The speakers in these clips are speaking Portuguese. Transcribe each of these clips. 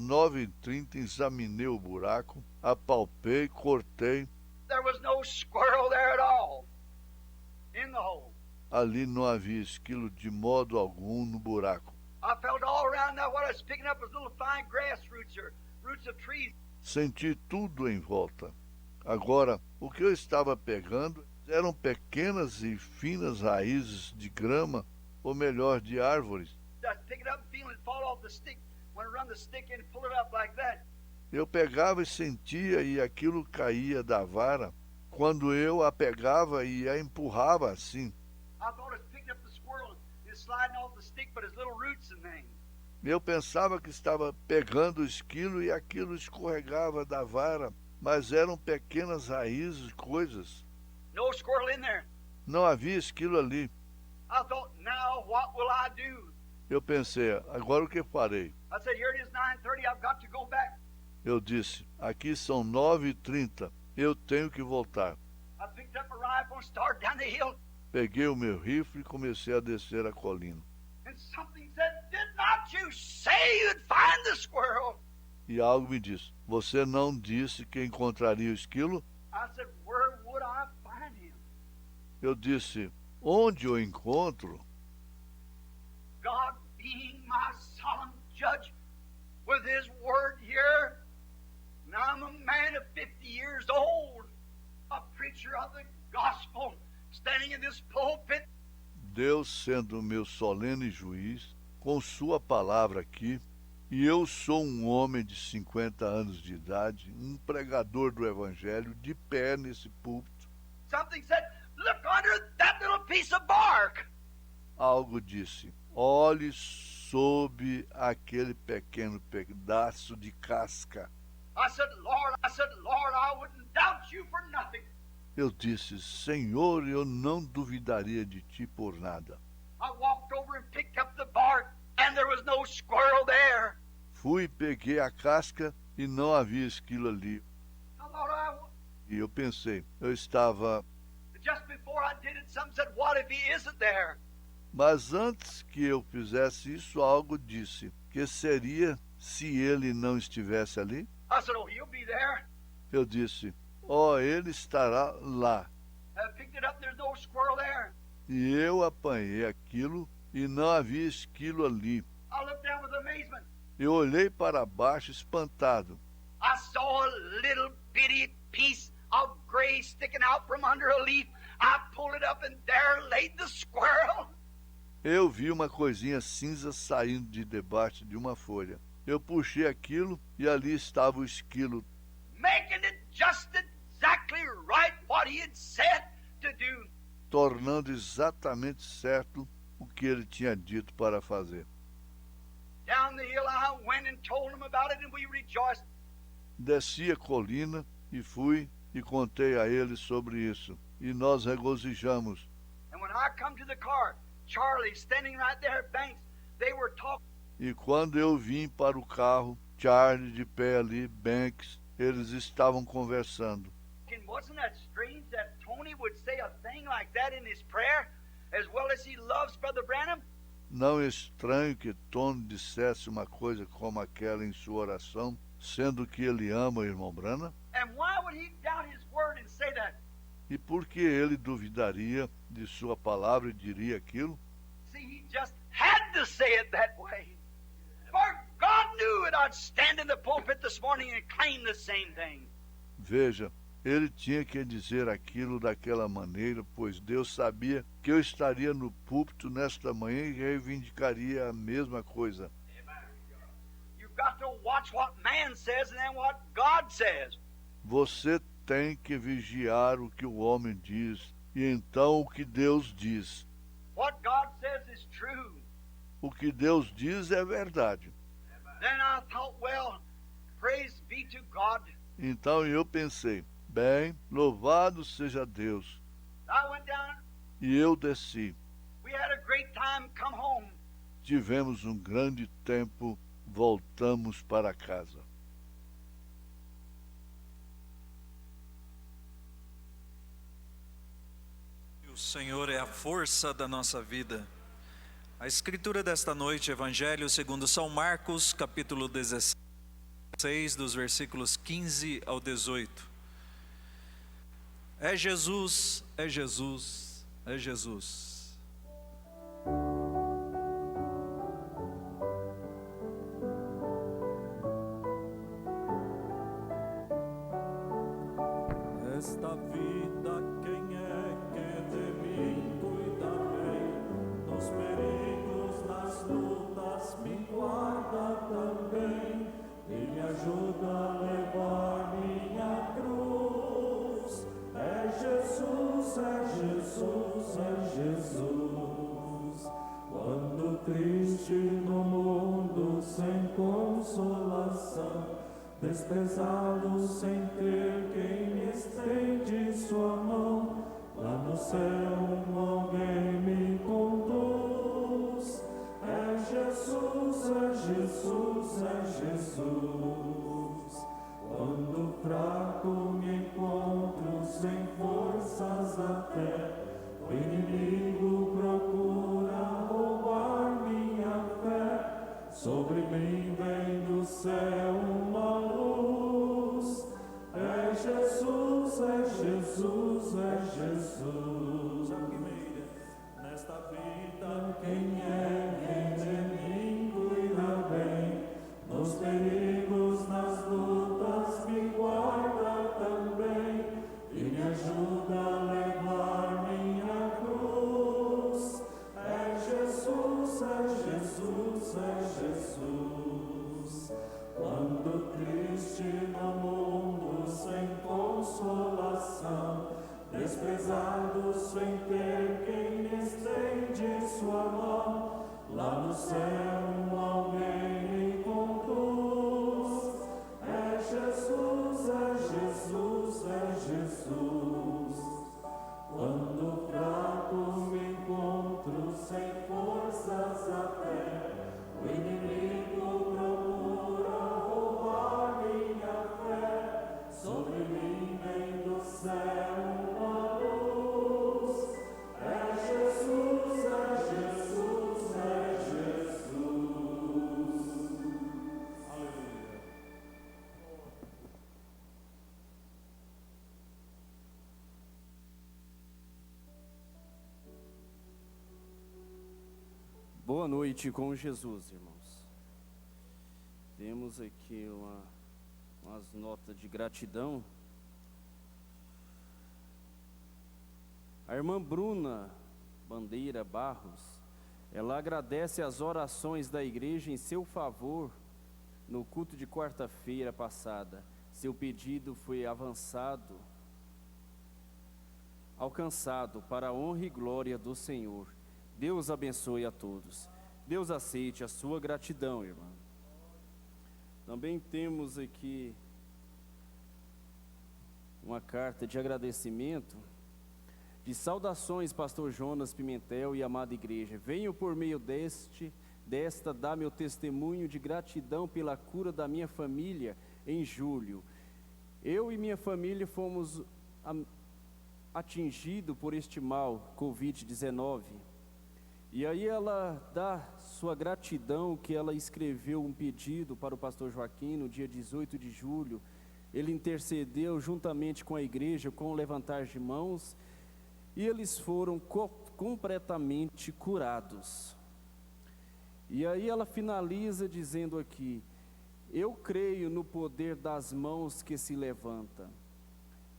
9h30 examinei o buraco, apalpei, cortei. There was no squirrel there at all in the hole. Ali não havia esquilo de modo algum no buraco. I felt all around now. What I was picking up was little fine grass roots or roots of trees. Senti tudo em volta. Agora, o que eu estava pegando eram pequenas e finas raízes de grama, ou melhor, de árvores. I was picking up and feeling it fall off the stick. When I run the stick in and pull it up like that. Eu pegava e sentia e aquilo caía da vara quando eu a pegava e a empurrava assim. I thought I was picking up the squirrel and sliding off the stick, but his little roots and things. Eu pensava que estava pegando o esquilo e aquilo escorregava da vara, mas eram pequenas raízes, coisas. No squirrel in there. Não havia esquilo ali. I thought, now what will I do? Eu pensei, agora o que farei? I said, here it is 9:30, I've got to go back. Eu disse, aqui são 9h30, eu tenho que voltar. I picked up a rifle and started down the hill. Peguei o meu rifle e comecei a descer a colina. And something said, did not you say you'd find the squirrel? E algo me disse, você não disse que encontraria o esquilo? I said, where would I find him? Eu disse, onde o encontro? God being my solemn judge with his word here. Now I'm a man of 50 years old, a preacher of the gospel, standing in this pulpit. Deus sendo meu solene juiz, com sua palavra aqui, e eu sou um homem de 50 anos de idade, um pregador do evangelho, de pé nesse púlpito. Something said, look under that little piece of bark. Algo disse, olhe sob aquele pequeno pedaço de casca. I said, Lord, I wouldn't doubt you for nothing. Eu disse, Senhor, eu não duvidaria de ti por nada. I walked over and picked up the bark, and there was no squirrel there. Fui, peguei a casca e não havia esquilo ali. I thought E eu pensei, eu estava... just before I did it, some said, what if he isn't there? Mas antes que eu fizesse isso, algo disse, que seria se ele não estivesse ali? I said, oh, he'll be there. Eu disse, ele estará lá. I picked it up, there's no squirrel there. E eu apanhei aquilo e não havia esquilo ali. I looked down with amazement. Eu olhei para baixo espantado. I saw a little bitty piece of gray sticking out from under a leaf. I pulled it up and there laid the squirrel. Eu vi uma coisinha cinza saindo de debaixo de uma folha. Eu puxei aquilo e ali estava o esquilo, Making it just exactly right what he had said to do. tornando exatamente certo o que ele tinha dito para fazer. Down the hill I went and told him about it, and we rejoiced. Desci a colina e fui e contei a ele sobre isso. E nós regozijamos. And when I come to the car, Charlie standing right there at Banks, they were talking. E quando eu vim para o carro, Charlie de pé ali, Banks, eles estavam conversando. Wasn't that strange that Tony would say a thing like that in his prayer, as well as he loves Brother Branham? Não é estranho que Tony dissesse uma coisa como aquela em sua oração, sendo que ele ama o irmão Branham? And why would he doubt his word and say that? E por que ele duvidaria de sua palavra e diria aquilo? See, he just had to say it that way. For God knew that I'd stand in the pulpit this morning and claim the same thing. Veja, ele tinha que dizer aquilo daquela maneira, pois Deus sabia que eu estaria no púlpito nesta manhã e reivindicaria a mesma coisa. You've got to watch what man says and then what God says. Você tem que vigiar o que o homem diz e então o que Deus diz. What God says is true. O que Deus diz é verdade. Then I thought, well, praise be to God. Então eu pensei, bem, louvado seja Deus. I went down. E eu desci. We had a great time, come home. Tivemos um grande tempo, voltamos para casa. O Senhor é a força da nossa vida. A escritura desta noite, Evangelho segundo São Marcos, capítulo 17. 6, dos versículos 15 ao 18. É Jesus, é Jesus, é Jesus. Esta vida, quem é que de mim cuida bem? Nos perigos, nas lutas, me guarda também e me ajuda a levar minha cruz. É Jesus, é Jesus, é Jesus. Quando triste no mundo, sem consolação, desprezado sem ter quem me estende sua mão, lá no céu alguém me conduz. É Jesus, é Jesus, é Jesus. Quando fraco me encontro sem forças até, o inimigo procura roubar minha fé. Sobre mim vem do céu uma luz. É Jesus, é Jesus, é Jesus. Nesta vida quem é que de mim cuida bem? Nos perigos, nas lutas me guarda também e me ajuda a levar minha cruz. É Jesus, é Jesus, é Jesus. Quando triste no mundo, sem consolação, desprezado sem ter quem me estende sua mão, lá no céu alguém me conduz. É Jesus, é Jesus, é Jesus. Quando fraco me encontro sem forças até, o inimigo procura roubar minha fé. Sobre mim vem do céu uma luz. É Jesus, é Jesus, é Jesus. Aleluia. Boa noite com Jesus, irmãos. Temos aqui umas notas de gratidão. A irmã Bruna Bandeira Barros, ela agradece as orações da igreja em seu favor no culto de quarta-feira passada. Seu pedido foi alcançado para a honra e glória do Senhor. Deus abençoe a todos. Deus aceite a sua gratidão, irmã. Também temos aqui uma carta de agradecimento, de saudações, pastor Jonas Pimentel e amada igreja. Venho por meio desta dar meu testemunho de gratidão pela cura da minha família em julho. Eu e minha família fomos atingidos por este mal, Covid-19. E aí ela dá sua gratidão, que ela escreveu um pedido para o pastor Joaquim no dia 18 de julho. Ele intercedeu juntamente com a igreja, com o levantar de mãos, e eles foram completamente curados. E aí ela finaliza dizendo aqui: eu creio no poder das mãos que se levanta.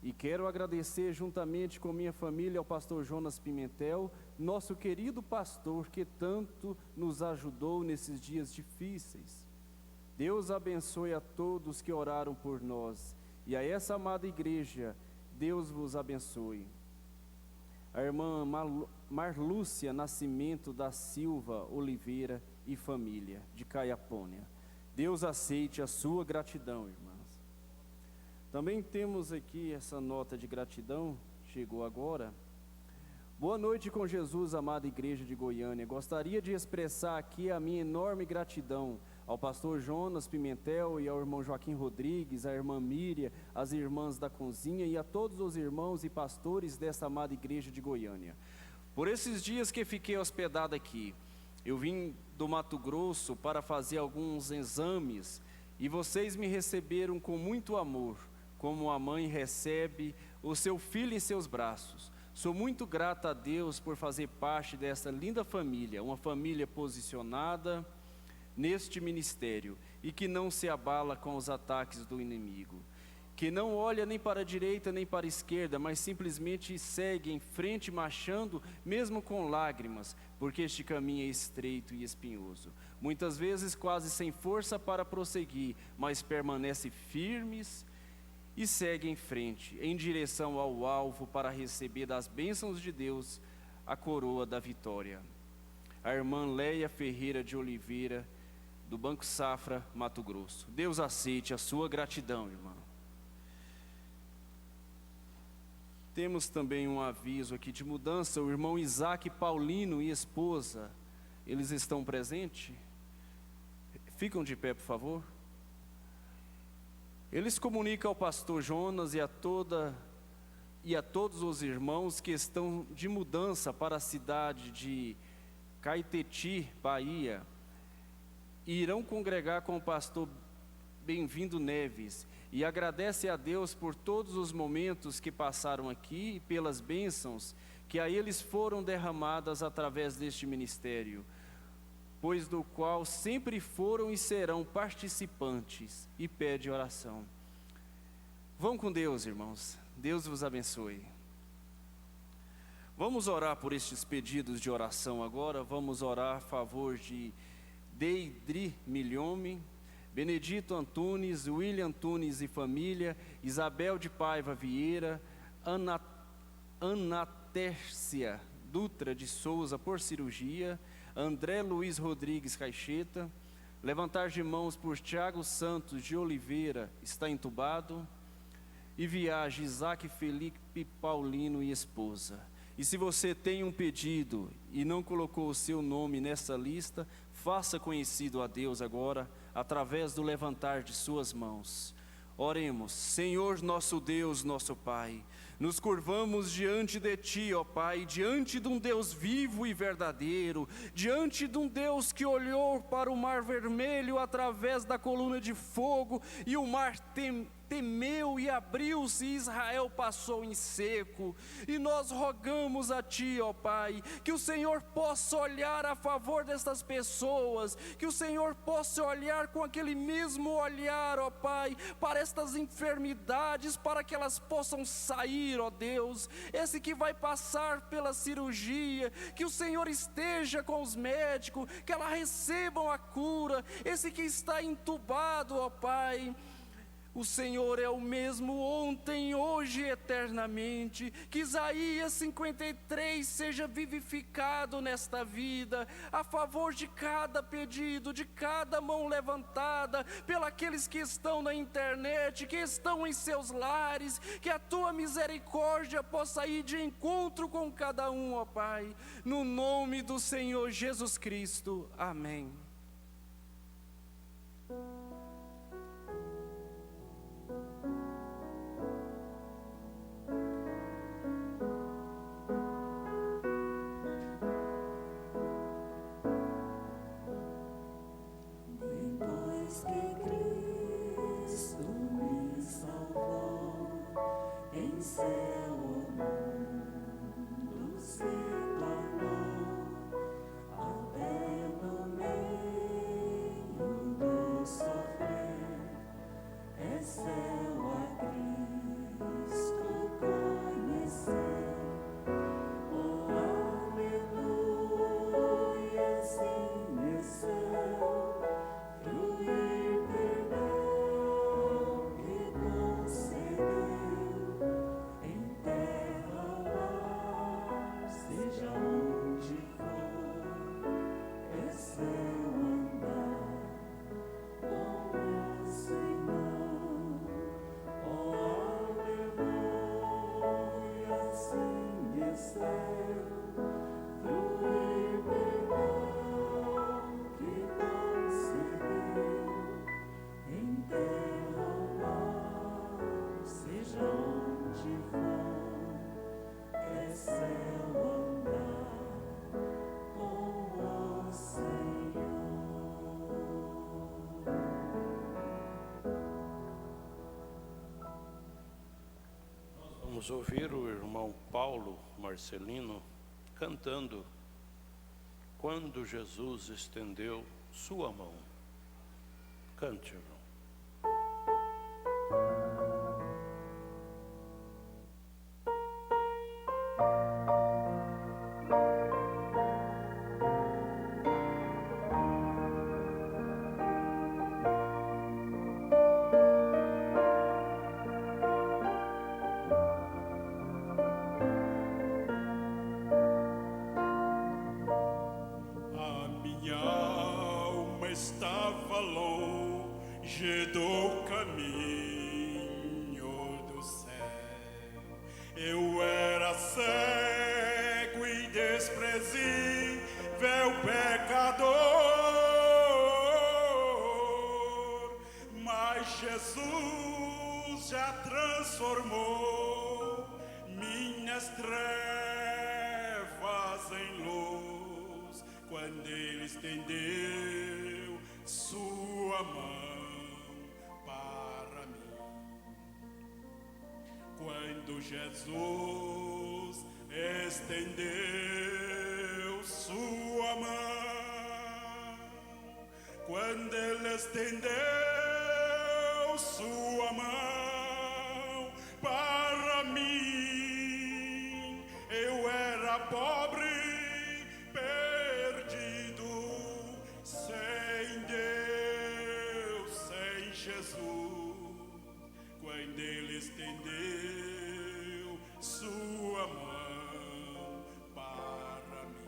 E quero agradecer juntamente com minha família ao pastor Jonas Pimentel, nosso querido pastor que tanto nos ajudou nesses dias difíceis. Deus abençoe a todos que oraram por nós. E a essa amada igreja, Deus vos abençoe. A irmã Marlúcia Nascimento da Silva Oliveira e família, de Caiapônia. Deus aceite a sua gratidão, irmãs. Também temos aqui essa nota de gratidão, chegou agora. Boa noite com Jesus, amada igreja de Goiânia. Gostaria de expressar aqui a minha enorme gratidão ao pastor Jonas Pimentel e ao irmão Joaquim Rodrigues, à irmã Míria, às irmãs da cozinha e a todos os irmãos e pastores desta amada igreja de Goiânia. Por esses dias que fiquei hospedado aqui, eu vim do Mato Grosso para fazer alguns exames E vocês me receberam com muito amor, como a mãe recebe o seu filho em seus braços. Sou muito grata a Deus por fazer parte dessa linda família, uma família posicionada neste ministério e que não se abala com os ataques do inimigo, que não olha nem para a direita nem para a esquerda, mas simplesmente segue em frente marchando, mesmo com lágrimas, porque este caminho é estreito e espinhoso. Muitas vezes quase sem força para prosseguir, mas permanece firmes e segue em frente, em direção ao alvo para receber das bênçãos de Deus a coroa da vitória. A irmã Leia Ferreira de Oliveira, do Banco Safra, Mato Grosso. Deus aceite a sua gratidão, irmã. Temos também um aviso aqui de mudança. O irmão Isaac Paulino e esposa, eles estão presentes? Ficam de pé, por favor. Eles comunicam ao pastor Jonas e a todos os irmãos que estão de mudança para a cidade de Caetiti, Bahia, e irão congregar com o pastor Bem-vindo Neves, e agradece a Deus por todos os momentos que passaram aqui e pelas bênçãos que a eles foram derramadas através deste ministério, pois do qual sempre foram e serão participantes, e pede oração. Vão com Deus, irmãos. Deus vos abençoe. Vamos orar por estes pedidos de oração agora. Vamos orar a favor de Deidri Milhome, Benedito Antunes, William Antunes e família, Isabel de Paiva Vieira, Anatércia Dutra de Souza por cirurgia, André Luiz Rodrigues Caixeta. Levantar de mãos por Tiago Santos de Oliveira, está entubado. E viagem Isaac Felipe Paulino e esposa. E se você tem um pedido e não colocou o seu nome nessa lista, faça conhecido a Deus agora, através do levantar de suas mãos. Oremos. Senhor nosso Deus, nosso Pai, nos curvamos diante de Ti, ó Pai, diante de um Deus vivo e verdadeiro, diante de um Deus que olhou para o Mar Vermelho através da coluna de fogo, e o mar temeu e abriu-se, e Israel passou em seco. E nós rogamos a Ti, ó Pai, que o Senhor possa olhar a favor destas pessoas, que o Senhor possa olhar com aquele mesmo olhar, ó Pai, para estas enfermidades, para que elas possam sair, ó Deus. Esse que vai passar pela cirurgia, que o Senhor esteja com os médicos, que ela recebam a cura. Esse que está entubado, ó Pai, o Senhor é o mesmo ontem, hoje e eternamente. Que Isaías 53 seja vivificado nesta vida, a favor de cada pedido, de cada mão levantada, pelos que estão na internet, que estão em seus lares. Que a Tua misericórdia possa ir de encontro com cada um, ó Pai, no nome do Senhor Jesus Cristo. Amém. Vamos ouvir o irmão Paulo Marcelino cantando Quando Jesus estendeu sua mão. Cante, irmão. Estava longe do caminho do céu. Eu era cego e desprezível pecador, mas Jesus já transformou minhas trevas em luz quando Ele estendeu sua mão para mim. Quando Jesus estendeu sua mão, quando Ele estendeu sua mão para mim, eu era pobre, quando Ele estendeu sua mão para mim.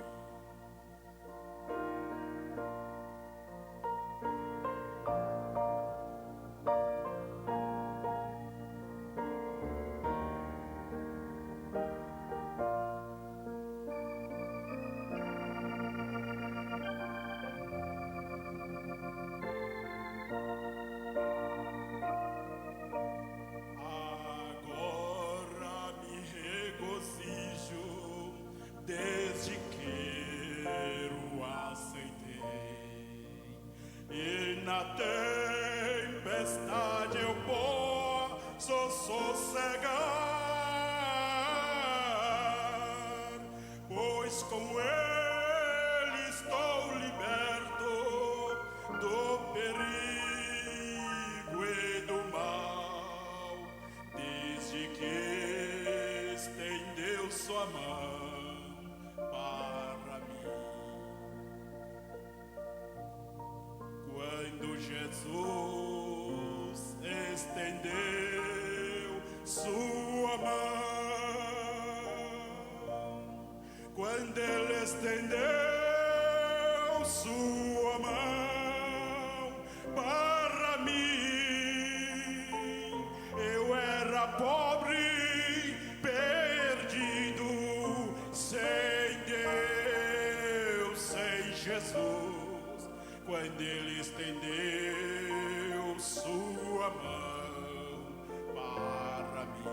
Desde que o aceitei, e na tempestade eu posso sossegar, pois com Ele estou liberto do perigo e do mal, desde que estendeu sua mão para mim. Quando Jesus estendeu sua mão, quando Ele estendeu sua mão para mim, eu era pobre, perdido, sem Deus, sem Jesus, quando Ele estendeu sua mão para mim,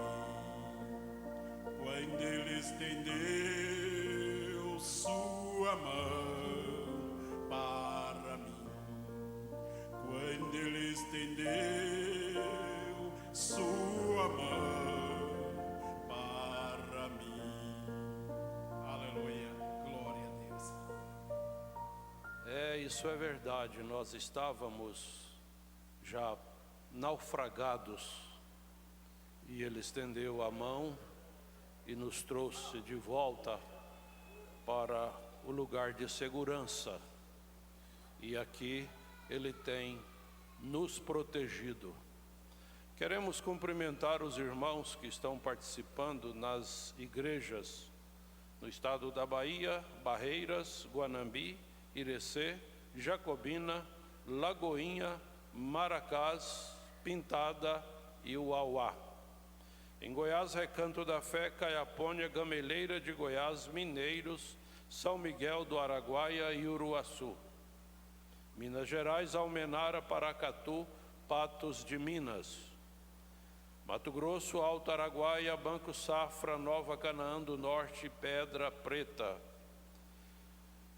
quando Ele estendeu sua mão para mim, quando Ele estendeu sua mão para mim. Aleluia, glória a Deus. Isso é verdade, nós estávamos já naufragados e Ele estendeu a mão e nos trouxe de volta para o lugar de segurança, e aqui Ele tem nos protegido. Queremos cumprimentar os irmãos que estão participando nas igrejas no estado da Bahia, Barreiras, Guanambi, Irecê, Jacobina, Lagoinha, Maracás, Pintada e Uauá. Em Goiás, Recanto da Fé, Caiapônia, Gameleira de Goiás, Mineiros, São Miguel do Araguaia e Uruaçu. Minas Gerais, Almenara, Paracatu, Patos de Minas. Mato Grosso, Alto Araguaia, Banco Safra, Nova Canaã do Norte, Pedra Preta.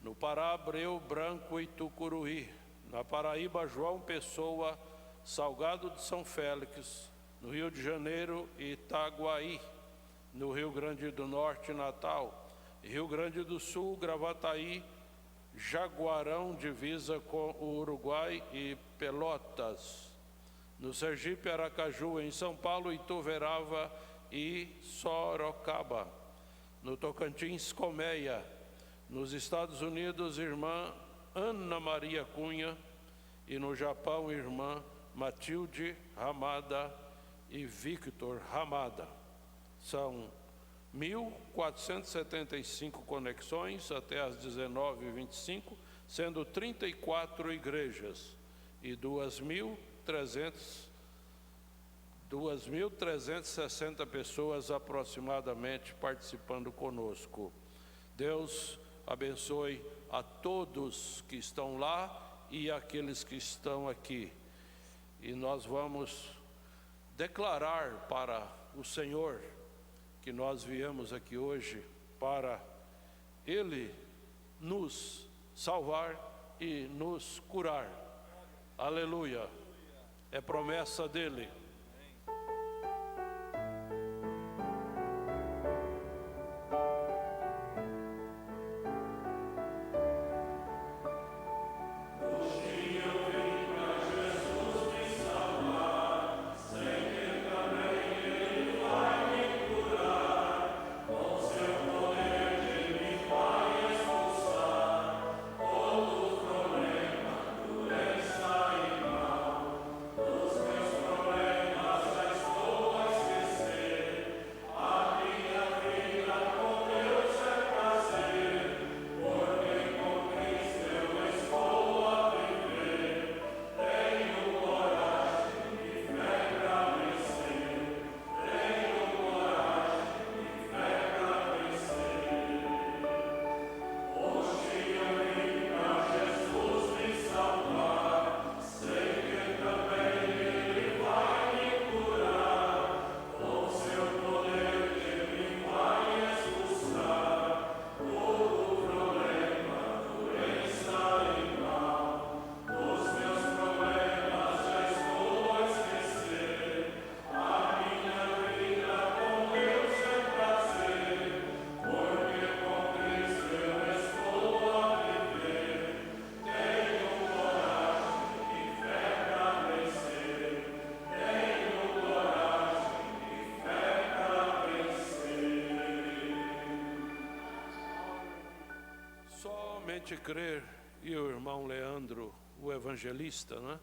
No Pará, Abreu, Branco e Tucuruí. Na Paraíba, João Pessoa, Salgado de São Félix. No Rio de Janeiro, Itaguaí. no Rio Grande do Norte, Natal, Rio Grande do Sul, Gravataí, Jaguarão, divisa com o Uruguai, e Pelotas. No Sergipe, Aracaju, em São Paulo, Ituverava e Sorocaba. No Tocantins, Colmeia. Nos Estados Unidos, irmã Ana Maria Cunha. E no Japão, irmã Matilde Ramada e Victor Ramada. São 1.475 conexões até às 19h25, sendo 34 igrejas e 2.360 pessoas aproximadamente participando conosco. Deus abençoe a todos que estão lá e aqueles que estão aqui. E nós vamos declarar para o Senhor que nós viemos aqui hoje para Ele nos salvar e nos curar. Aleluia! É promessa dEle. Crer, e o irmão Leandro, o evangelista, né?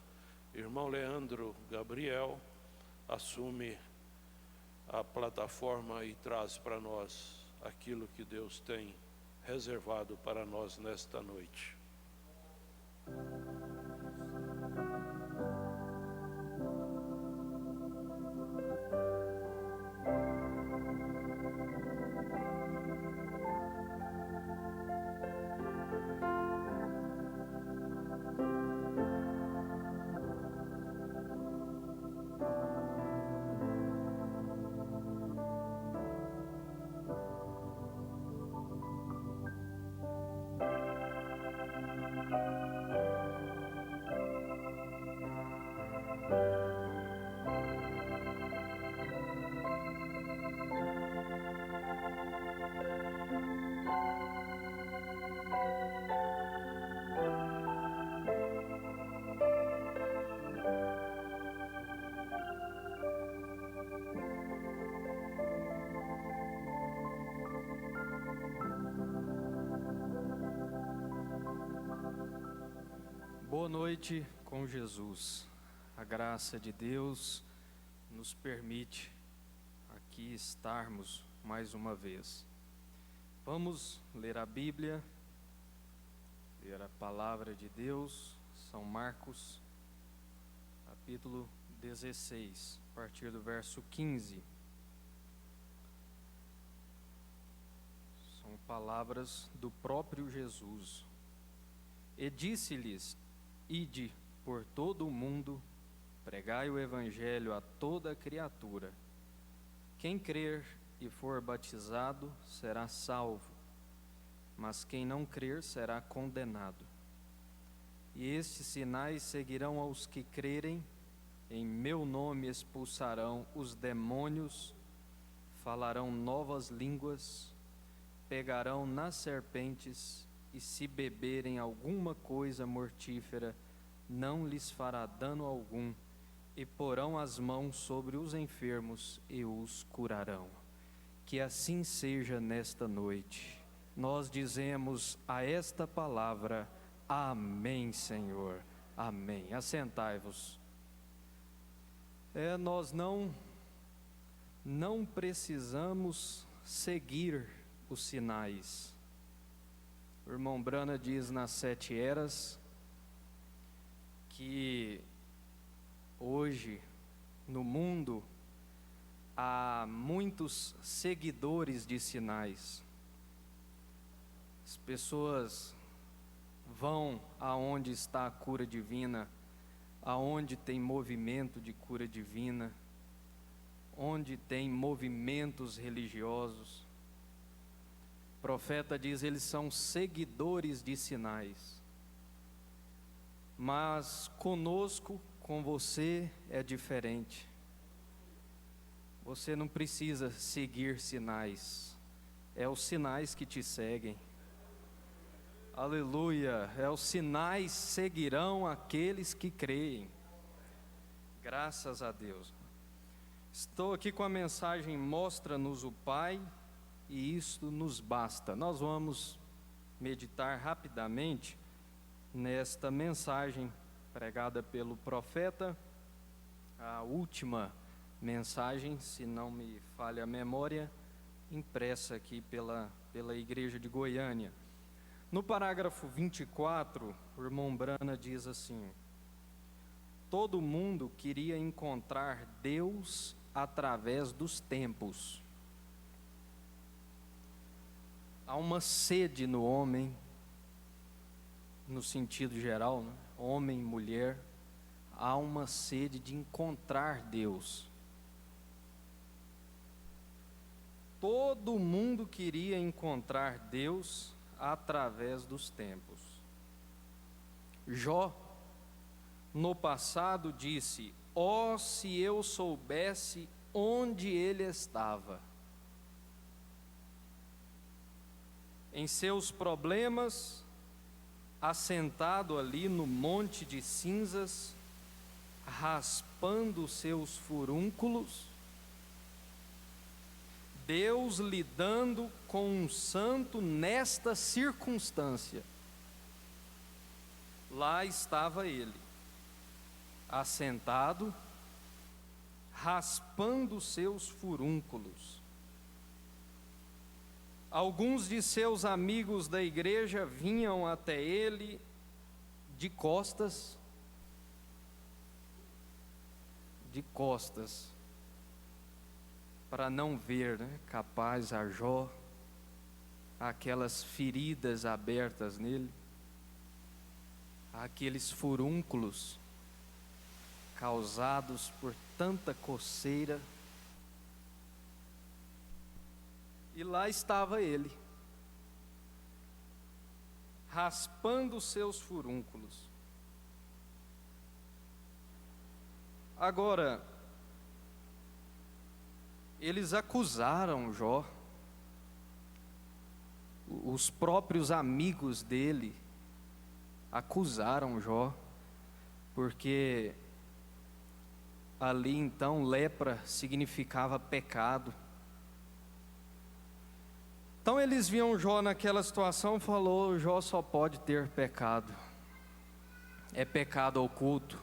Irmão Leandro Gabriel assume a plataforma e traz para nós aquilo que Deus tem reservado para nós nesta noite. Boa noite com Jesus. A graça de Deus nos permite aqui estarmos mais uma vez. Vamos ler a Bíblia, ler a palavra de Deus, São Marcos, capítulo 16, a partir do verso 15. São palavras do próprio Jesus. E disse-lhes: Ide por todo o mundo, pregai o evangelho a toda criatura. Quem crer e for batizado será salvo, mas quem não crer será condenado. E estes sinais seguirão aos que crerem: em meu nome expulsarão os demônios, falarão novas línguas, pegarão nas serpentes, e se beberem alguma coisa mortífera, não lhes fará dano algum, e porão as mãos sobre os enfermos e os curarão. Que assim seja nesta noite. Nós dizemos a esta palavra, amém, Senhor, amém. Assentai-vos. Nós não precisamos seguir os sinais. O irmão Brana diz nas 7 eras que hoje no mundo há muitos seguidores de sinais. As pessoas vão aonde está a cura divina, aonde tem movimento de cura divina, onde tem movimentos religiosos. O profeta diz, eles são seguidores de sinais. Mas conosco, com você, é diferente. Você não precisa seguir sinais. É os sinais que te seguem. Aleluia! É os sinais seguirão aqueles que creem. Graças a Deus. Estou aqui com a mensagem Mostra-nos o Pai, e isto nos basta. Nós vamos meditar rapidamente nesta mensagem pregada pelo profeta, a última mensagem, se não me falha a memória, impressa aqui pela igreja de Goiânia. No parágrafo 24, o irmão Brana diz assim: todo mundo queria encontrar Deus através dos tempos. Há uma sede no homem, no sentido geral, né? Homem, mulher, há uma sede de encontrar Deus. Todo mundo queria encontrar Deus através dos tempos. Jó, no passado, disse: ó, se eu soubesse onde ele estava. Em seus problemas, assentado ali no monte de cinzas, raspando seus furúnculos, Deus lidando com um santo nesta circunstância. Lá estava ele, assentado, raspando seus furúnculos. Alguns de seus amigos da igreja vinham até ele de costas, para não ver, né, capaz a Jó, aquelas feridas abertas nele, aqueles furúnculos causados por tanta coceira. E lá estava ele, raspando seus furúnculos. Agora, eles acusaram Jó, os próprios amigos dele acusaram Jó, porque ali então lepra significava pecado. Então eles viam Jó naquela situação e falou: Jó só pode ter pecado, é pecado oculto.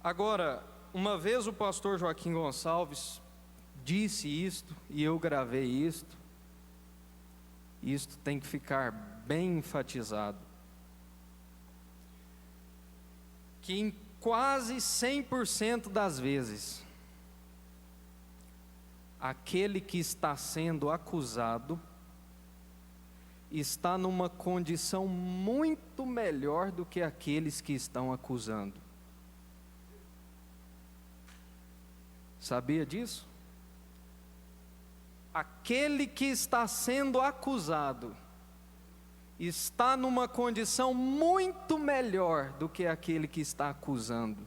Agora, uma vez o pastor Joaquim Gonçalves disse isto, e eu gravei isto tem que ficar bem enfatizado, que em quase 100% das vezes, aquele que está sendo acusado está numa condição muito melhor do que aqueles que estão acusando. Sabia disso? Aquele que está sendo acusado está numa condição muito melhor do que aquele que está acusando.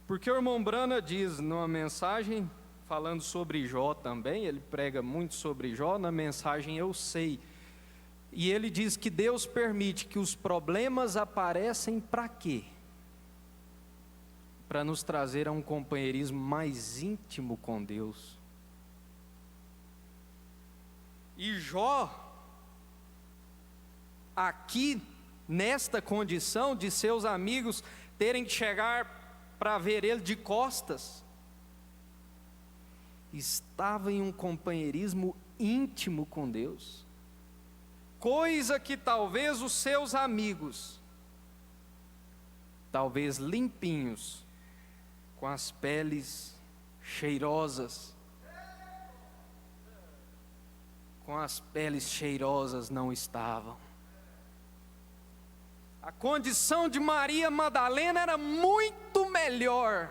Porque o irmão Brana diz numa mensagem, falando sobre Jó também, ele prega muito sobre Jó, na mensagem Eu Sei. E ele diz que Deus permite que os problemas aparecem para quê? Para nos trazer a um companheirismo mais íntimo com Deus. E Jó, aqui, nesta condição de seus amigos terem que chegar para ver ele de costas, estava em um companheirismo íntimo com Deus, coisa que talvez os seus amigos, talvez limpinhos, com as peles cheirosas, não estavam. A condição de Maria Madalena era muito melhor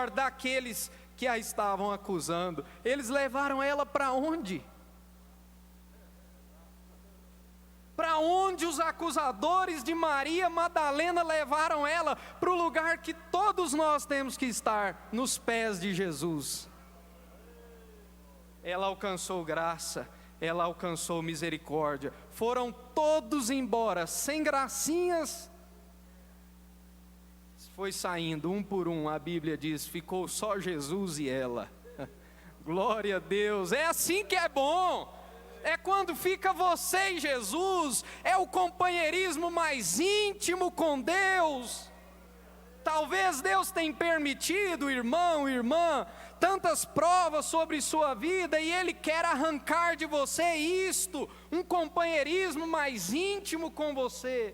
daqueles que a estavam acusando. Eles levaram ela para onde? Para onde os acusadores de Maria Madalena levaram ela? Para o lugar que todos nós temos que estar, nos pés de Jesus. Ela alcançou graça, ela alcançou misericórdia. Foram todos embora, sem gracinhas. Foi saindo um por um, a Bíblia diz, ficou só Jesus e ela. Glória a Deus, é assim que é bom. É quando fica você e Jesus, é o companheirismo mais íntimo com Deus. Talvez Deus tenha permitido, irmão, irmã, tantas provas sobre sua vida, e Ele quer arrancar de você isto, um companheirismo mais íntimo com você.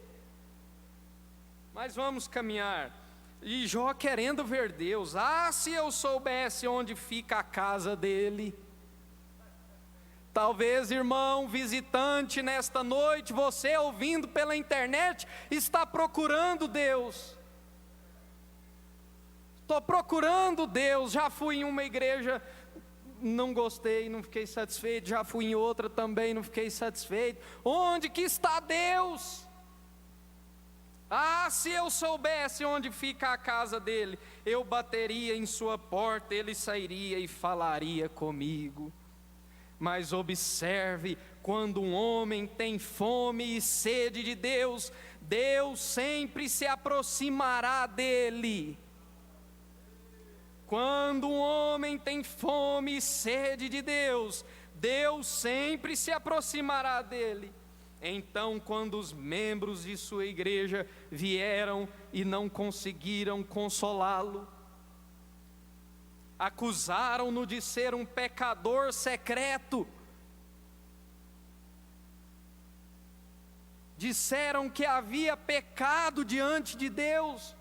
Mas vamos caminhar. E Jó querendo ver Deus, se eu soubesse onde fica a casa dele. Talvez, irmão, visitante, nesta noite, você ouvindo pela internet, está procurando Deus. Estou procurando Deus, já fui em uma igreja, não gostei, não fiquei satisfeito, já fui em outra também, não fiquei satisfeito. Onde que está Deus? Se eu soubesse onde fica a casa dele, eu bateria em sua porta, ele sairia e falaria comigo. Mas observe, quando um homem tem fome e sede de Deus, Deus sempre se aproximará dele. Quando um homem tem fome e sede de Deus, Deus sempre se aproximará dele. Então, quando os membros de sua igreja vieram e não conseguiram consolá-lo, acusaram-no de ser um pecador secreto, disseram que havia pecado diante de Deus.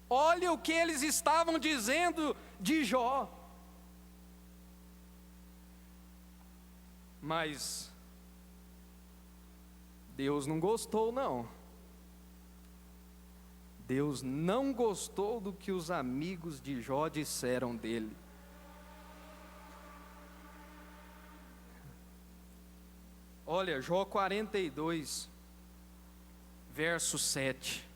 Olha o que eles estavam dizendo de Jó. Mas Deus não gostou, não. Deus não gostou do que os amigos de Jó disseram dele. Olha, Jó 42, verso 7.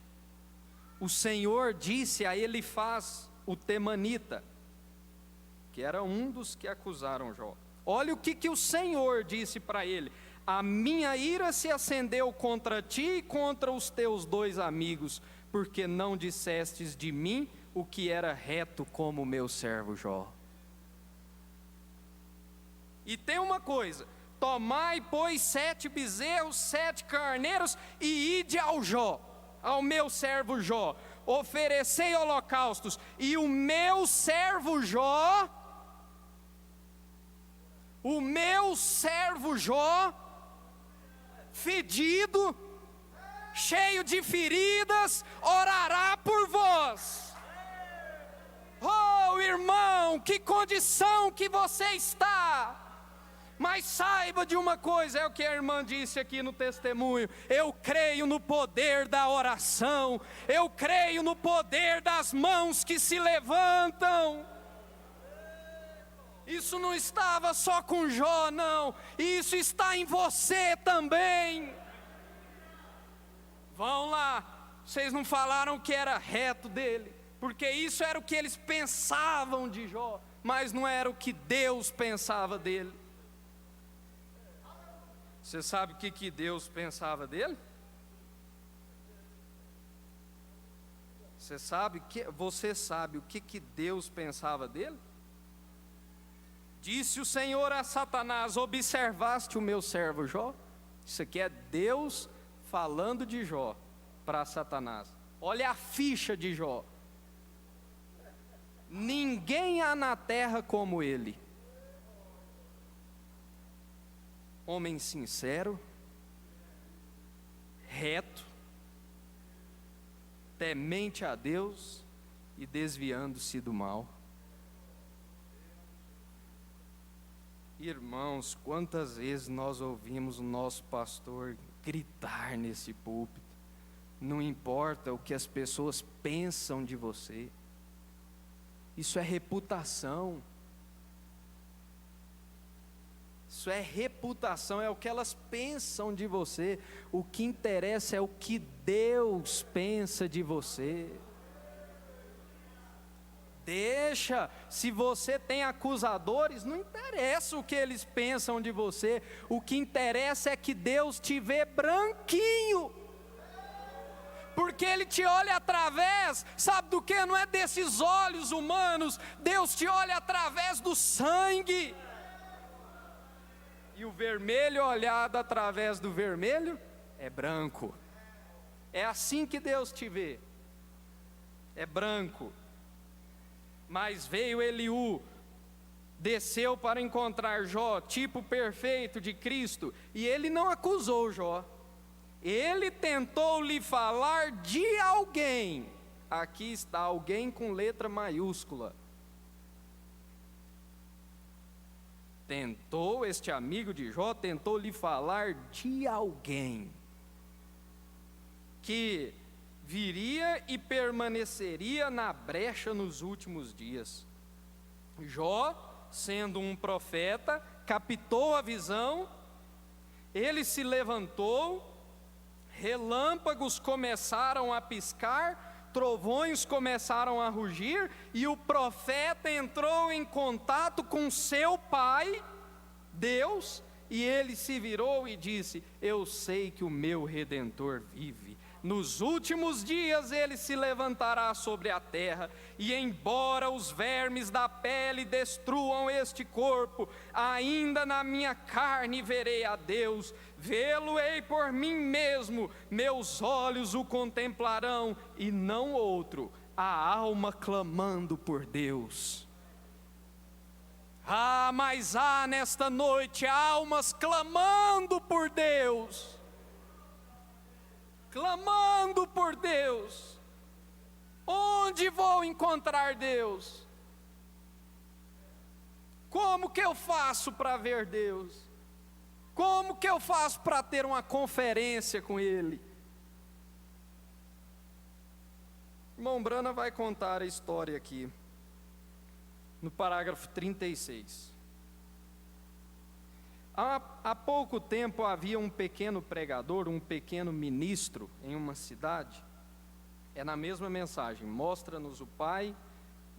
O Senhor disse a Elifaz, o temanita, que era um dos que acusaram Jó. Olha o que o Senhor disse para ele: a minha ira se acendeu contra ti e contra os teus dois amigos, porque não dissestes de mim o que era reto como o meu servo Jó. E tem uma coisa: tomai, pois, 7 bezerros, 7 carneiros, e ide ao Jó, ao meu servo Jó, oferecei holocaustos, e o meu servo Jó, fedido, cheio de feridas, orará por vós. Oh, irmão, que condição que você está! Mas saiba de uma coisa, é o que a irmã disse aqui no testemunho: eu creio no poder da oração, eu creio no poder das mãos que se levantam. Isso não estava só com Jó, não, isso está em você também. Vão lá, vocês não falaram o que era reto dele, porque isso era o que eles pensavam de Jó, mas não era o que Deus pensava dele. Você sabe o que Deus pensava dele? Você sabe o que Deus pensava dele? Disse o Senhor a Satanás: observaste o meu servo Jó? Isso aqui é Deus falando de Jó para Satanás. Olha a ficha de Jó. Ninguém há na terra como ele. Homem sincero, reto, temente a Deus e desviando-se do mal. Irmãos, quantas vezes nós ouvimos o nosso pastor gritar nesse púlpito: não importa o que as pessoas pensam de você, isso é reputação. Isso é reputação, é o que elas pensam de você. O que interessa é o que Deus pensa de você. Deixa, se você tem acusadores, não interessa o que eles pensam de você. O que interessa é que Deus te vê branquinho. Porque Ele te olha através, sabe do que? Não é desses olhos humanos. Deus te olha através do sangue. E o vermelho olhado através do vermelho é branco. É assim que Deus te vê. É branco. Mas veio Eliú, desceu para encontrar Jó, tipo perfeito de Cristo, e ele não acusou Jó. Ele tentou lhe falar de alguém. Aqui está, alguém com letra maiúscula. Este amigo de Jó tentou lhe falar de alguém que viria e permaneceria na brecha nos últimos dias. Jó, sendo um profeta, captou a visão, ele se levantou, relâmpagos começaram a piscar, trovões começaram a rugir, e o profeta entrou em contato com seu pai, Deus, e ele se virou e disse: eu sei que o meu Redentor vive. Nos últimos dias ele se levantará sobre a terra, e embora os vermes da pele destruam este corpo, ainda na minha carne verei a Deus, vê-lo-ei por mim mesmo, meus olhos o contemplarão, e não outro, a alma clamando por Deus. Ah, mas há nesta noite almas clamando por Deus. Clamando por Deus. Onde vou encontrar Deus? Como que eu faço para ver Deus? Como que eu faço para ter uma conferência com Ele? Irmão Brana vai contar a história aqui, no parágrafo 36. Há pouco tempo havia um pequeno pregador, um pequeno ministro em uma cidade. É na mesma mensagem: mostra-nos o Pai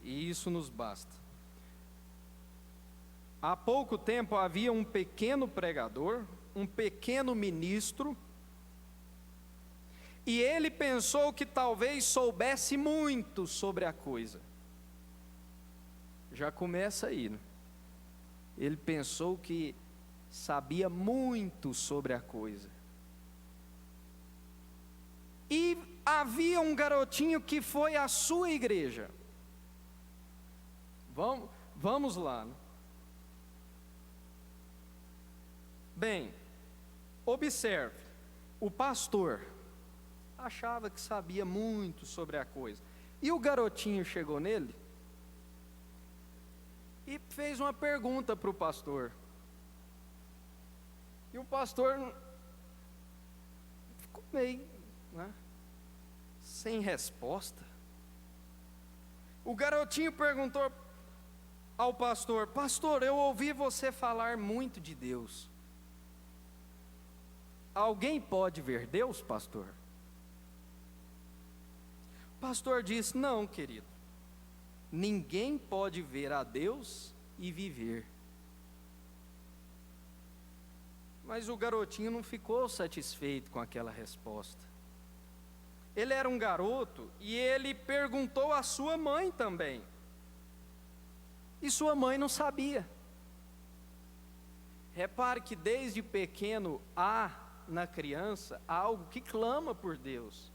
e isso nos basta. Há pouco tempo havia um pequeno pregador, um pequeno ministro, e ele pensou que talvez soubesse muito sobre a coisa. Já começa aí, né? Ele pensou que sabia muito sobre a coisa. E havia um garotinho que foi à sua igreja. Vamos lá, né? Bem, observe, o pastor achava que sabia muito sobre a coisa, e o garotinho chegou nele e fez uma pergunta para o pastor, e o pastor ficou meio, né, sem resposta. O garotinho perguntou ao pastor: pastor, eu ouvi você falar muito de Deus. Alguém pode ver Deus, pastor? O pastor disse: não, querido, ninguém pode ver a Deus e viver. Mas o garotinho não ficou satisfeito com aquela resposta. Ele era um garoto e ele perguntou à sua mãe também. E sua mãe não sabia. Repare que desde pequeno há na criança algo que clama por Deus.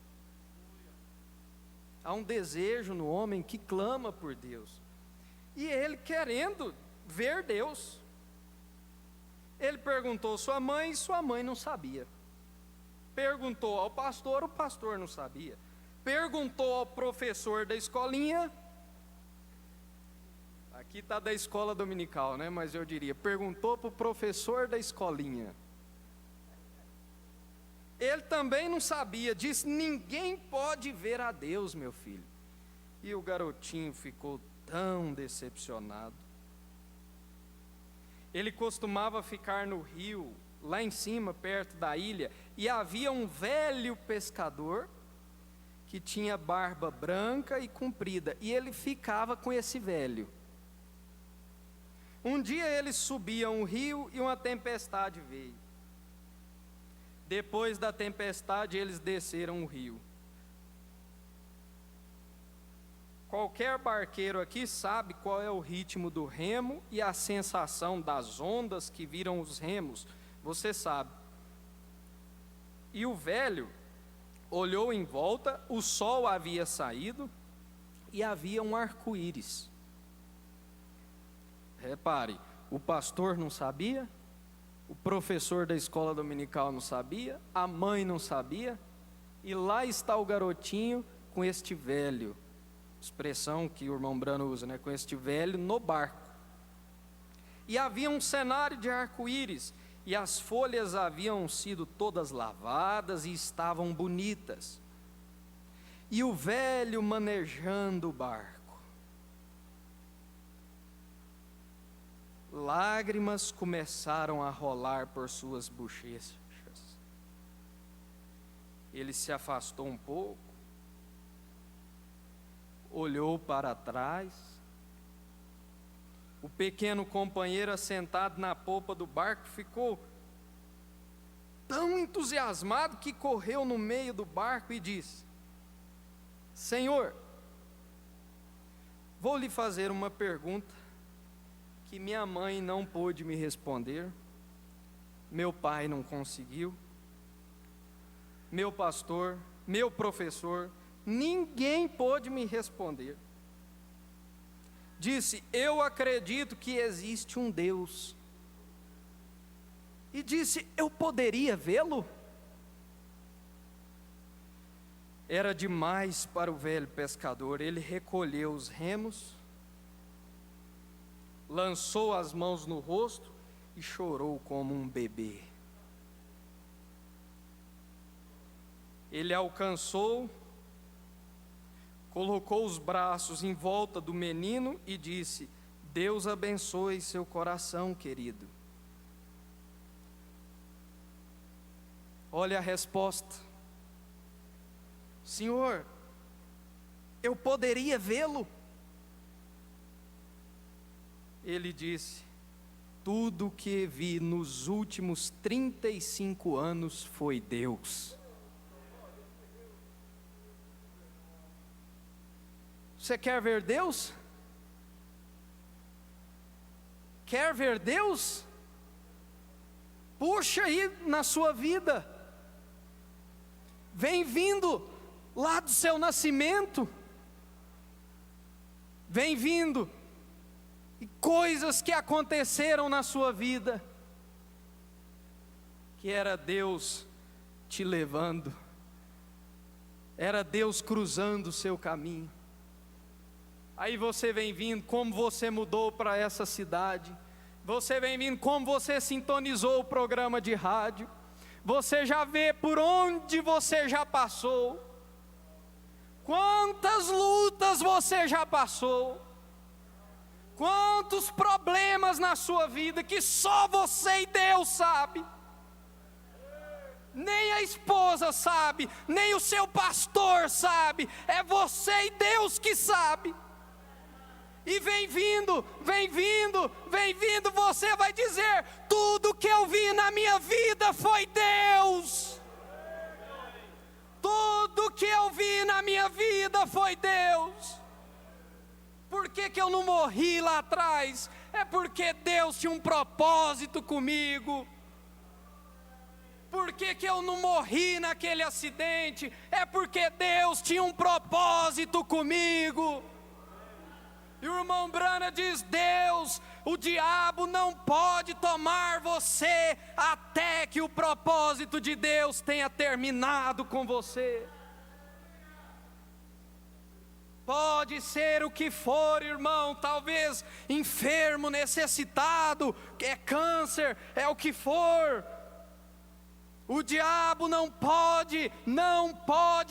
Há um desejo no homem que clama por Deus. E ele querendo ver Deus. Ele perguntou à sua mãe e sua mãe não sabia. Perguntou ao pastor, o pastor não sabia. Perguntou ao professor da escolinha. Aqui está da escola dominical, né? Mas eu diria, perguntou para o professor da escolinha. Ele também não sabia, disse: ninguém pode ver a Deus, meu filho. E o garotinho ficou tão decepcionado. Ele costumava ficar no rio, lá em cima, perto da ilha, e havia um velho pescador que tinha barba branca e comprida, e ele ficava com esse velho. Um dia eles subiam o rio e uma tempestade veio. Depois da tempestade, eles desceram o rio. Qualquer barqueiro aqui sabe qual é o ritmo do remo e a sensação das ondas que viram os remos. Você sabe. E o velho olhou em volta, o sol havia saído e havia um arco-íris. Repare, o pastor não sabia, o professor da escola dominical não sabia, a mãe não sabia, e lá está o garotinho com este velho, expressão que o irmão Brano usa, né? Com este velho no barco. E havia um cenário de arco-íris, e as folhas haviam sido todas lavadas e estavam bonitas. E o velho manejando o barco. Lágrimas começaram a rolar por suas bochechas. Ele se afastou um pouco, olhou para trás. O pequeno companheiro, assentado na polpa do barco, ficou tão entusiasmado que correu no meio do barco e disse: Senhor, vou lhe fazer uma pergunta que minha mãe não pôde me responder, meu pai não conseguiu, meu pastor, meu professor, ninguém pôde me responder. Disse: eu acredito que existe um Deus. E disse: eu poderia vê-lo? Era demais para o velho pescador. Ele recolheu os remos, lançou as mãos no rosto e chorou como um bebê. Ele alcançou, colocou os braços em volta do menino e disse: Deus abençoe seu coração, querido. Olha a resposta: Senhor, eu poderia vê-lo? Ele disse: tudo que vi nos últimos 35 anos foi Deus. Você quer ver Deus? Quer ver Deus? Puxa aí na sua vida. Vem vindo lá do seu nascimento. Vem vindo. E coisas que aconteceram na sua vida, que era Deus te levando, era Deus cruzando o seu caminho. Aí você vem vindo, como você mudou para essa cidade, você vem vindo, como você sintonizou o programa de rádio, você já vê por onde você já passou, quantas lutas você já passou, quantos problemas na sua vida que só você e Deus sabe. Nem a esposa sabe, nem o seu pastor sabe, é você e Deus que sabe. E vem vindo, você vai dizer: tudo que eu vi na minha vida foi Deus. Tudo que eu vi na minha vida foi Deus. Por que eu não morri lá atrás? É porque Deus tinha um propósito comigo. Por que eu não morri naquele acidente? É porque Deus tinha um propósito comigo. E o irmão Branham diz: Deus, o diabo não pode tomar você até que o propósito de Deus tenha terminado com você. Pode ser o que for, irmão, talvez enfermo, necessitado, é câncer, é o que for. O diabo não pode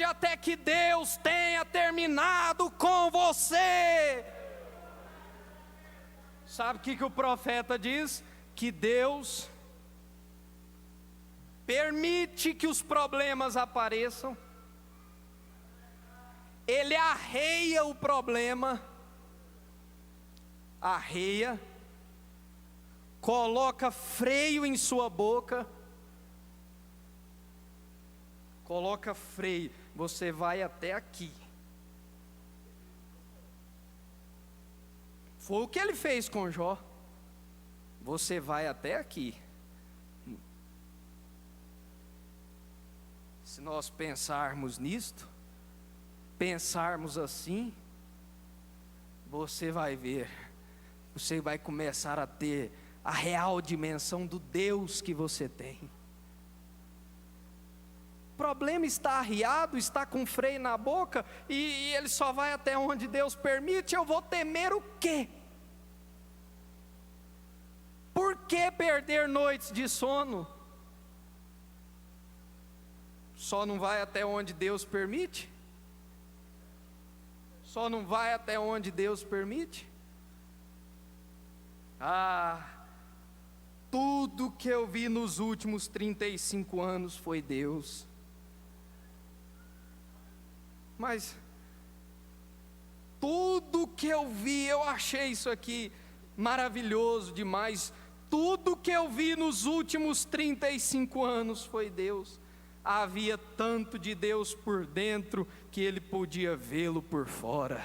até que Deus tenha terminado com você. Sabe o que o profeta diz? Que Deus permite que os problemas apareçam, Ele arreia o problema, coloca freio em sua boca, coloca freio, você vai até aqui. Foi o que ele fez com Jó. Você vai até aqui. Se nós pensarmos nisto, pensarmos assim, você vai ver, você vai começar a ter a real dimensão do Deus que você tem. O problema está arriado, está com freio na boca, e ele só vai até onde Deus permite. Eu vou temer o quê? Por que perder noites de sono? Só não vai até onde Deus permite? Só não vai até onde Deus permite? Tudo que eu vi nos últimos 35 anos foi Deus. Mas tudo que eu vi, eu achei isso aqui maravilhoso demais. Tudo que eu vi nos últimos 35 anos foi Deus. Havia tanto de Deus por dentro que ele podia vê-lo por fora.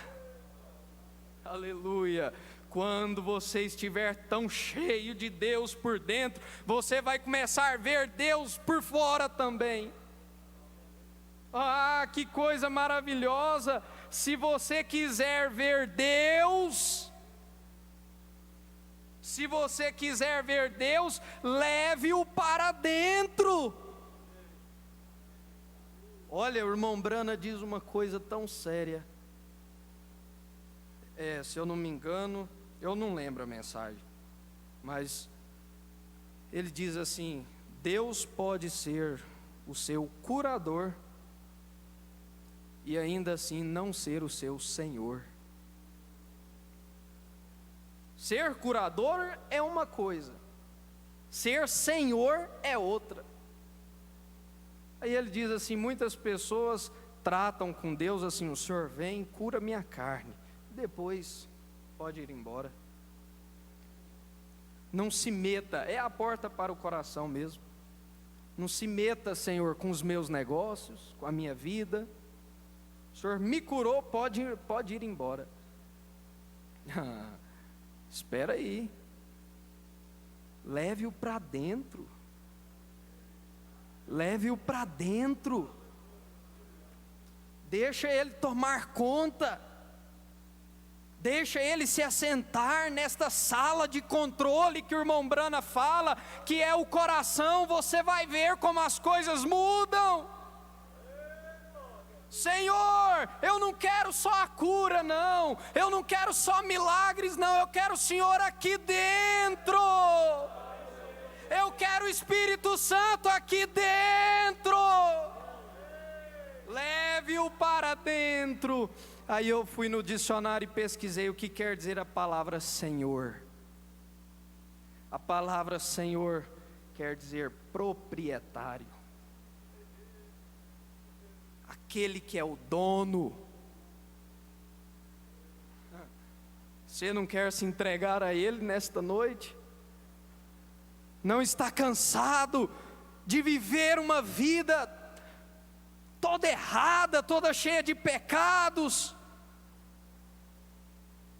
Aleluia. Quando você estiver tão cheio de Deus por dentro, você vai começar a ver Deus por fora também. Que coisa maravilhosa! Se você quiser ver Deus, leve-o para dentro. Olha, o irmão Branham diz uma coisa tão séria. Se eu não me engano, eu não lembro a mensagem, mas ele diz assim: Deus pode ser o seu curador e ainda assim não ser o seu Senhor. Ser curador é uma coisa, ser Senhor é outra. Aí ele diz assim: muitas pessoas tratam com Deus assim: o Senhor vem, cura minha carne, depois pode ir embora. Não se meta, é a porta para o coração mesmo. Não se meta, Senhor, com os meus negócios, com a minha vida. O Senhor me curou, pode ir embora. Espera aí. Leve-o para dentro. Leve-o para dentro. Deixa ele tomar conta. Deixa ele se assentar nesta sala de controle que o irmão Branham fala, que é o coração. Você vai ver como as coisas mudam. Senhor, eu não quero só a cura, não. Eu não quero só milagres, não. Eu quero o Senhor aqui dentro. Eu quero o Espírito Santo aqui dentro. Leve-o para dentro. Aí eu fui no dicionário e pesquisei o que quer dizer a palavra Senhor. A palavra Senhor quer dizer proprietário. aquele que é o dono. Você não quer se entregar a Ele nesta noite? Não está cansado de viver uma vida toda errada, toda cheia de pecados?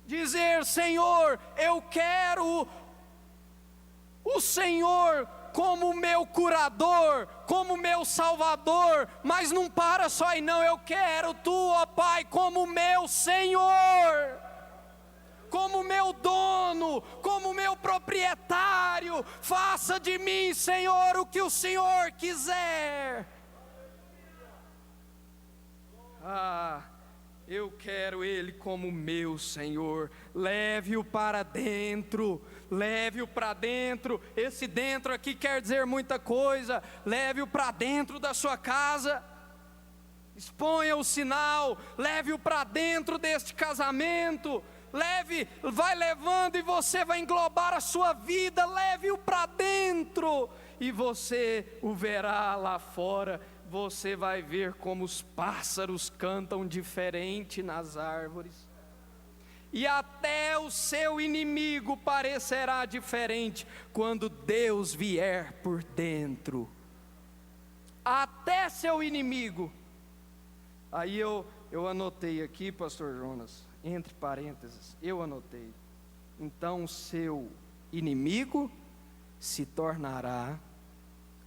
Dizer: Senhor, eu quero o Senhor como meu curador, como meu salvador, mas não para só aí não, eu quero Tu, ó Pai, como meu Senhor, como meu dono, como meu proprietário. Faça de mim, Senhor, o que o Senhor quiser. Eu quero Ele como meu Senhor. Leve-o para dentro, leve-o para dentro. Esse dentro aqui quer dizer muita coisa. Leve-o para dentro da sua casa, exponha o sinal, leve-o para dentro deste casamento. Vai levando e você vai englobar a sua vida. Leve-o para dentro e você o verá lá fora. Você vai ver como os pássaros cantam diferente nas árvores. E até o seu inimigo parecerá diferente quando Deus vier por dentro. Até seu inimigo. Aí eu anotei aqui, pastor Jonas, entre parênteses, eu anotei. Então o seu inimigo se tornará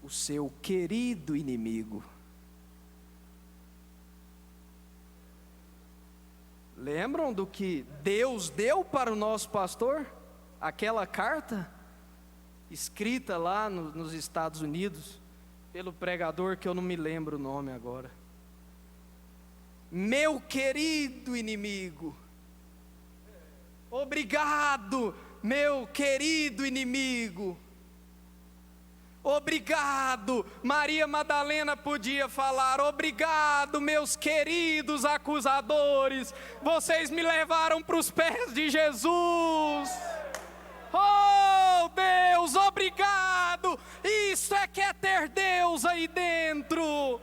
o seu querido inimigo. Lembram do que Deus deu para o nosso pastor? Aquela carta escrita lá nos Estados Unidos pelo pregador que eu não me lembro o nome agora. Meu querido inimigo, obrigado, meu querido inimigo. Obrigado. Maria Madalena podia falar: obrigado, meus queridos acusadores, vocês me levaram para os pés de Jesus. Oh Deus, obrigado. Isso é que é ter Deus aí dentro.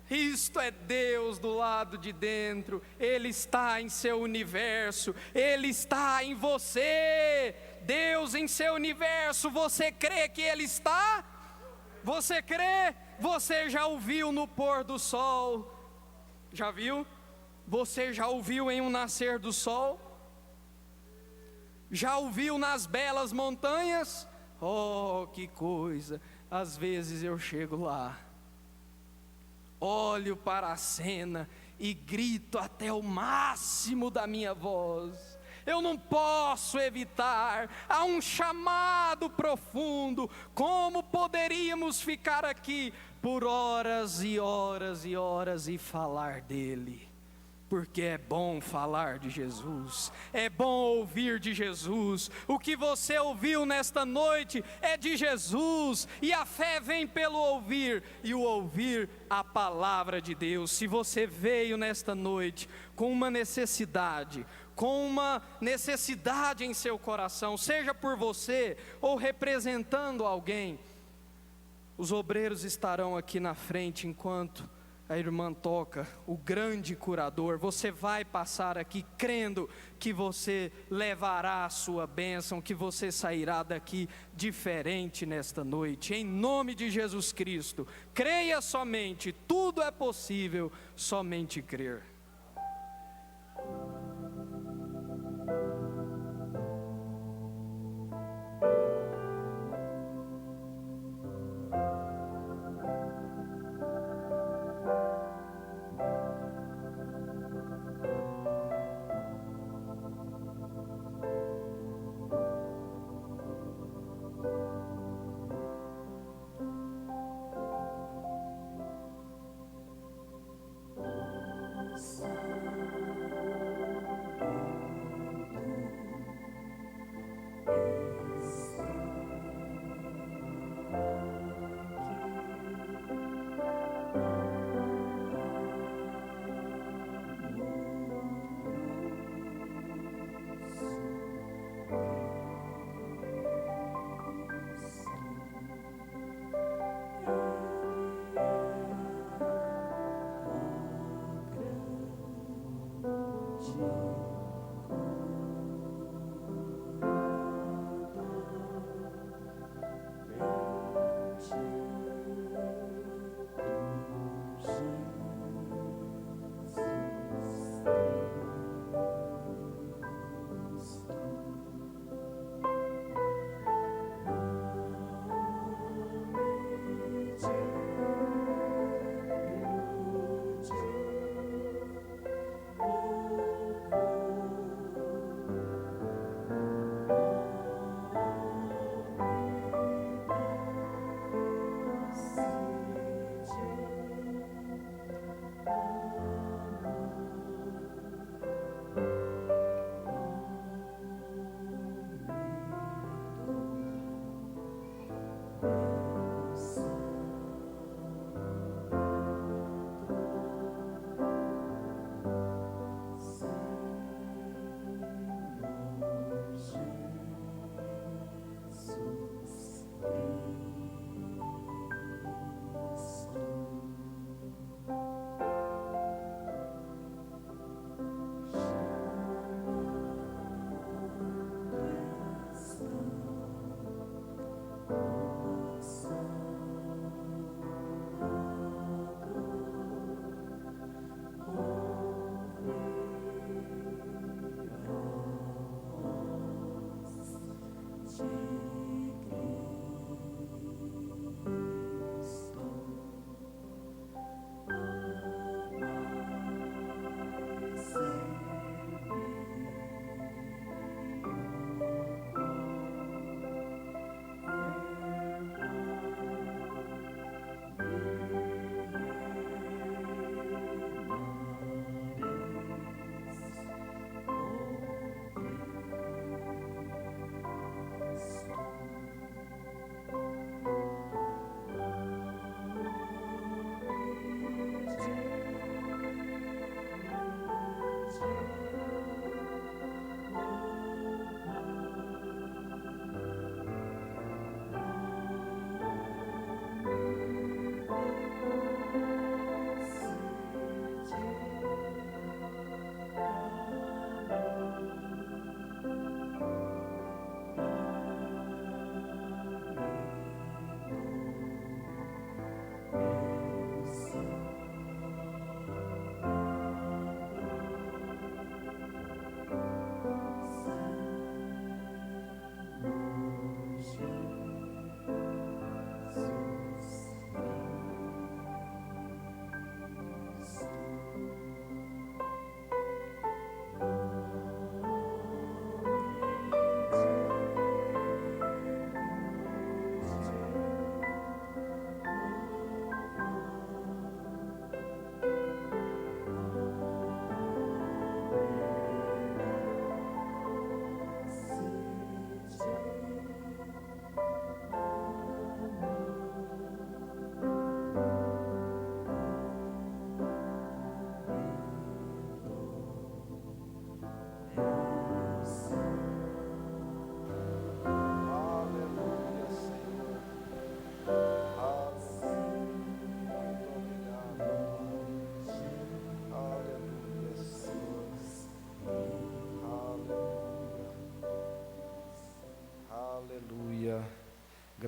Isto é Deus do lado de dentro. Ele está em seu universo, Ele está em você. Deus em seu universo, você crê que Ele está? Você crê? Você já o viu no pôr do sol? Já viu? Você já o viu em um nascer do sol? Já o viu nas belas montanhas? Oh, que coisa! Às vezes eu chego lá, olho para a cena e grito até o máximo da minha voz. Eu não posso evitar, há um chamado profundo. Como poderíamos ficar aqui por horas e horas e horas e falar dele? Porque é bom falar de Jesus, é bom ouvir de Jesus. O que você ouviu nesta noite é de Jesus, e a fé vem pelo ouvir, e o ouvir a palavra de Deus. Se você veio nesta noite com uma necessidade em seu coração, seja por você ou representando alguém, os obreiros estarão aqui na frente enquanto a irmã toca o grande curador. Você vai passar aqui crendo que você levará a sua bênção, que você sairá daqui diferente nesta noite, em nome de Jesus Cristo. Creia somente, tudo é possível, somente crer.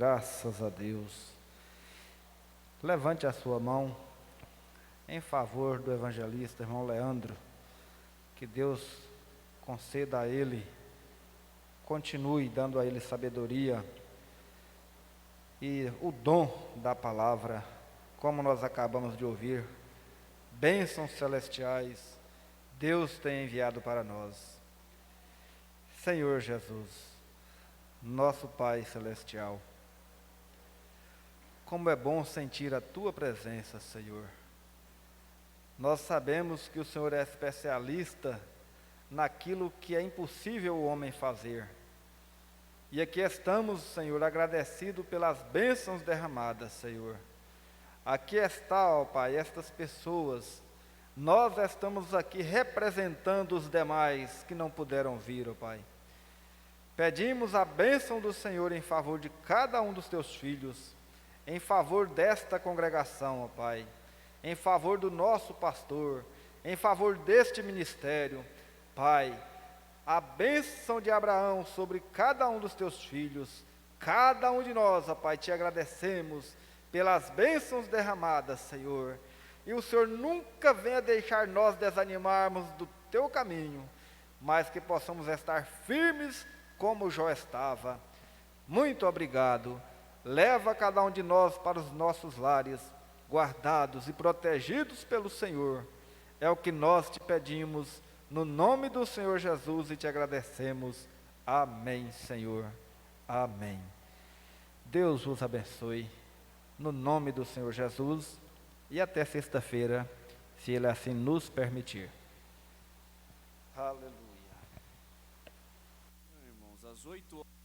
Graças a Deus. Levante a sua mão em favor do evangelista, irmão Leandro. Que Deus conceda a ele, continue dando a ele sabedoria e o dom da palavra, como nós acabamos de ouvir. Bênçãos celestiais, Deus tem enviado para nós. Senhor Jesus, nosso Pai celestial, como é bom sentir a Tua presença, Senhor. Nós sabemos que o Senhor é especialista naquilo que é impossível o homem fazer. E aqui estamos, Senhor, agradecidos pelas bênçãos derramadas, Senhor. Aqui está, ó Pai, estas pessoas. Nós estamos aqui representando os demais que não puderam vir, ó Pai. Pedimos a bênção do Senhor em favor de cada um dos Teus filhos, em favor desta congregação, ó Pai, em favor do nosso pastor, em favor deste ministério. Pai, a bênção de Abraão sobre cada um dos teus filhos, cada um de nós, ó Pai, te agradecemos pelas bênçãos derramadas, Senhor. E o Senhor nunca venha deixar nós desanimarmos do teu caminho, mas que possamos estar firmes como Jó estava. Muito obrigado. Leva cada um de nós para os nossos lares, guardados e protegidos pelo Senhor. É o que nós te pedimos, no nome do Senhor Jesus, e te agradecemos. Amém, Senhor. Amém. Deus vos abençoe, no nome do Senhor Jesus, e até sexta-feira, se Ele assim nos permitir. Aleluia. Irmãos, às 8 horas.